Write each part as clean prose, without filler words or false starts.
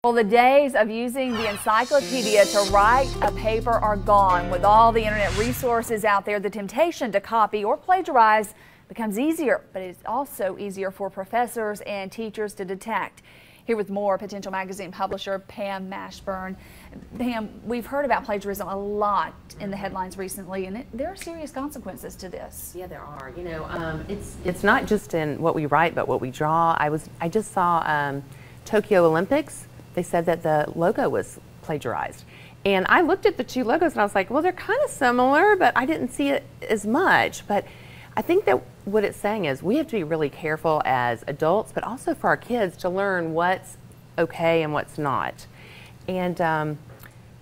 Well, the days of using the encyclopedia to write a paper are gone. With all the internet resources out there, the temptation to copy or plagiarize becomes easier, but it's also easier for professors and teachers to detect. Here with more, Potential Magazine publisher Pam Mashburn. Pam, we've heard about plagiarism a lot in the headlines recently, and there are serious consequences to this. Yeah, there are. You know, it's not just in what we write, but what we draw. I just saw Tokyo Olympics. They said that the logo was plagiarized. And I looked at the two logos and I was like, well, they're kind of similar, but I didn't see it as much. But I think that what it's saying is we have to be really careful as adults, but also for our kids to learn what's okay and what's not. And,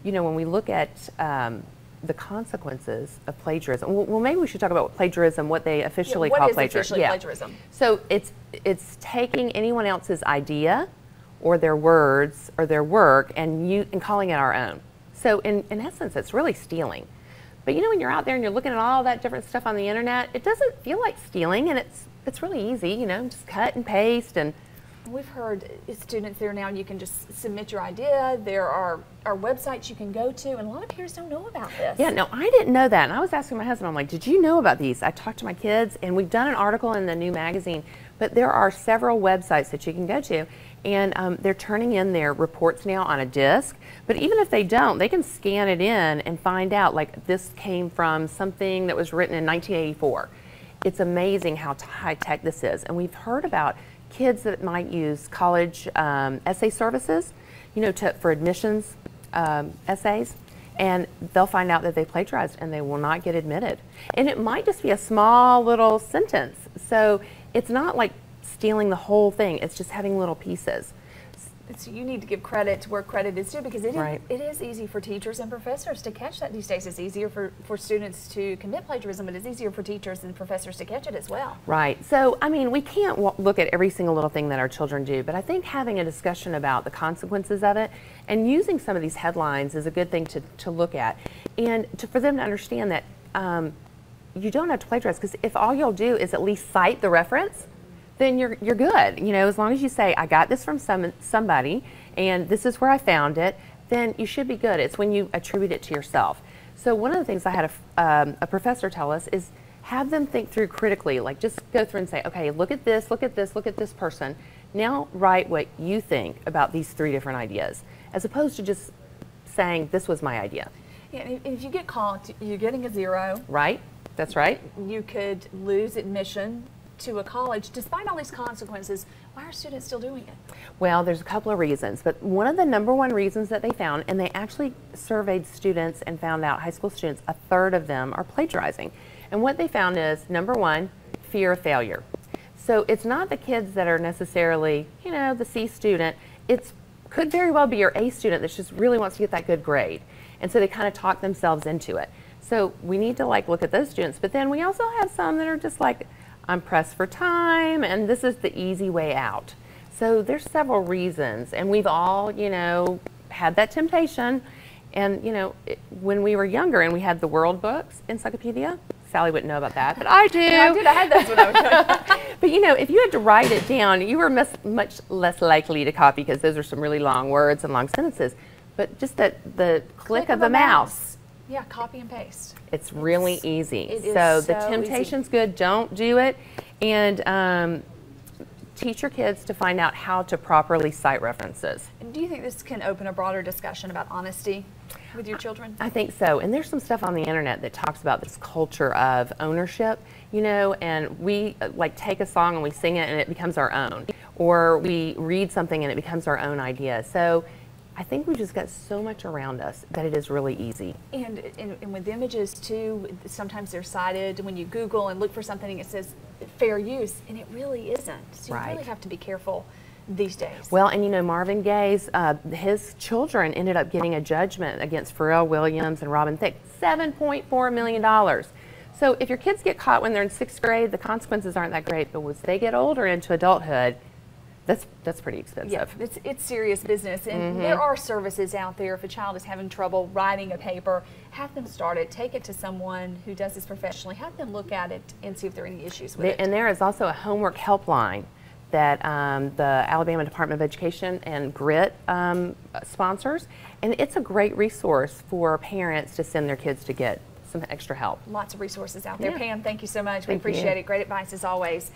you know, when we look at the consequences of plagiarism, well, maybe we should talk about plagiarism, what they officially call plagiarism. Plagiarism? So it's taking anyone else's idea or their words or their work and calling it our own. So in essence, it's really stealing. But you know, when you're out there and you're looking at all that different stuff on the internet, it doesn't feel like stealing, and it's really easy, you know, just cut and paste. And we've heard students there now, you can just submit your idea. There are websites you can go to, and a lot of parents don't know about this. Yeah, no, I didn't know that. And I was asking my husband, I'm like, did you know about these? I talked to my kids, and we've done an article in the new magazine, but there are several websites that you can go to. And they're turning in their reports now on a disc. But even if they don't, they can scan it in and find out, like, this came from something that was written in 1984. It's amazing how high tech this is. And we've heard about kids that might use college essay services, you know, for admissions essays. And they'll find out that they plagiarized and they will not get admitted. And it might just be a small little sentence. So it's not like stealing the whole thing, it's just having little pieces. So you need to give credit to where credit is due, because it is easy for teachers and professors to catch that these days. It's easier for students to commit plagiarism, but it's easier for teachers and professors to catch it as well. Right. So, I mean, we can't look at every single little thing that our children do, but I think having a discussion about the consequences of it and using some of these headlines is a good thing to look at. And for them to understand that you don't have to plagiarize, because if all you'll do is at least cite the reference, then you're good. You know, as long as you say, I got this from somebody and this is where I found it, then you should be good. It's when you attribute it to yourself. So one of the things I had a professor tell us is have them think through critically, like just go through and say, okay, look at this, look at this, look at this person. Now write what you think about these 3 different ideas, as opposed to just saying, this was my idea. Yeah, and if you get caught, you're getting a 0. Right, that's right. You could lose admission to a college. Despite all these consequences, why are students still doing it? Well, there's a couple of reasons, but one of the #1 reasons that they found, and they actually surveyed students and found out high school students, 1/3 of them are plagiarizing. And what they found is, #1, fear of failure. So it's not the kids that are necessarily, you know, the C student. Could very well be your A student that just really wants to get that good grade. And so they kind of talk themselves into it. So we need to like look at those students, but then we also have some that are just like, I'm pressed for time, and this is the easy way out. So there's several reasons, and we've all, you know, had that temptation. And, you know, when we were younger and we had the World Books encyclopedia, Sally wouldn't know about that, but I do. Yeah, I did. I had those when I was young. But, you know, if you had to write it down, you were much less likely to copy, because those are some really long words and long sentences. But just the click of the mouse. Yeah, copy and paste. It's really easy. So the temptation's good. Don't do it. And teach your kids to find out how to properly cite references. And do you think this can open a broader discussion about honesty with your children? I think so. And there's some stuff on the internet that talks about this culture of ownership, you know, and we like take a song and we sing it and it becomes our own. Or we read something and it becomes our own idea. So I think we just got so much around us that it is really easy. And with images too, sometimes they're cited. When you Google and look for something, it says fair use, and it really isn't. So you really have to be careful these days. Well, and you know, Marvin Gaye's, his children ended up getting a judgment against Pharrell Williams and Robin Thicke, $7.4 million. So if your kids get caught when they're in 6th grade, the consequences aren't that great, but as they get older into adulthood, that's pretty expensive. Yeah, it's serious business, and there are services out there. If a child is having trouble writing a paper, have them start it, take it to someone who does this professionally, have them look at it and see if there are any issues with it. And there is also a homework helpline that the Alabama Department of Education and GRIT sponsors, and it's a great resource for parents to send their kids to get some extra help. Lots of resources out there. Yeah. Pam, thank you so much. We Thank you. appreciate it. Great advice as always.